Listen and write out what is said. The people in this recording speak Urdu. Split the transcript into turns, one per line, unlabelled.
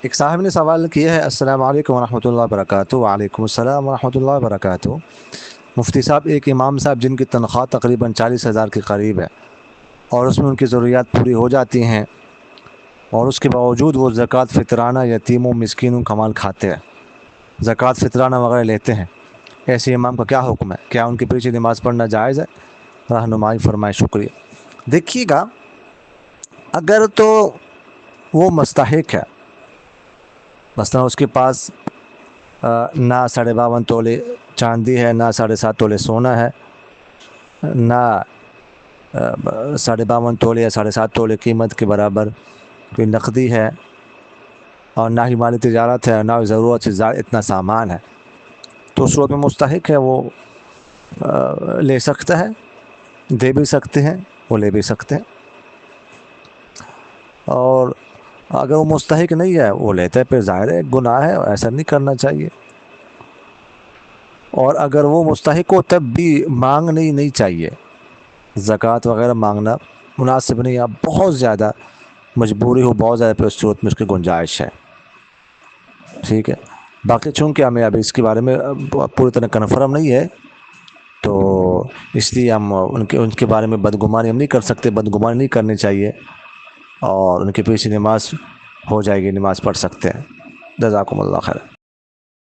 ایک صاحب نے سوال کیا ہے، السلام علیکم ورحمۃ اللہ وبرکاتہ۔ وعلیکم السلام ورحمۃ اللہ وبرکاتہ۔ مفتی صاحب، ایک امام صاحب جن کی تنخواہ تقریباً 40,000 کے قریب ہے اور اس میں ان کی ضروریات پوری ہو جاتی ہیں، اور اس کے باوجود وہ زکوٰۃ فطرانہ یتیموں مسکینوں کا مال کھاتے ہیں، زکوٰۃ فطرانہ وغیرہ لیتے ہیں، ایسے امام کا کیا حکم ہے؟ کیا ان کے پیچھے نماز پڑھنا جائز ہے؟ رہنمائی فرمائے۔ شکریہ۔ دیکھیے گا، اگر تو وہ مستحق ہے، مثلا اس کے پاس نہ 52.5 تولے چاندی ہے، نہ 7.5 تولے سونا ہے، نہ 52 تولے یا 7.5 تولے قیمت کے برابر کوئی نقدی ہے، اور نہ ہی مالی تجارت ہے، نہ ضرورت سے زیادہ اتنا سامان ہے، تو اس صورت میں مستحق ہے، وہ لے سکتا ہے، دے بھی سکتے ہیں، وہ لے بھی سکتے ہیں۔ اور اگر وہ مستحق نہیں ہے، وہ لیتا ہے، پھر ظاہر ہے گناہ ہے، ایسا نہیں کرنا چاہیے۔ اور اگر وہ مستحق ہو تب بھی مانگنی نہیں چاہیے، زکوٰۃ وغیرہ مانگنا مناسب نہیں۔ اب بہت زیادہ مجبوری ہو، بہت زیادہ، پھر اس صورت میں اس کی گنجائش ہے، ٹھیک ہے۔ باقی چونکہ ہمیں ابھی اس کے بارے میں پوری طرح کنفرم نہیں ہے، تو اس لیے ہم ان کے بارے میں بدگمانی ہم نہیں کر سکتے، بدگمانی نہیں کرنی چاہیے، اور ان کے پیچھے نماز ہو جائے گی، نماز پڑھ سکتے ہیں۔ جزاکم اللہ خیر۔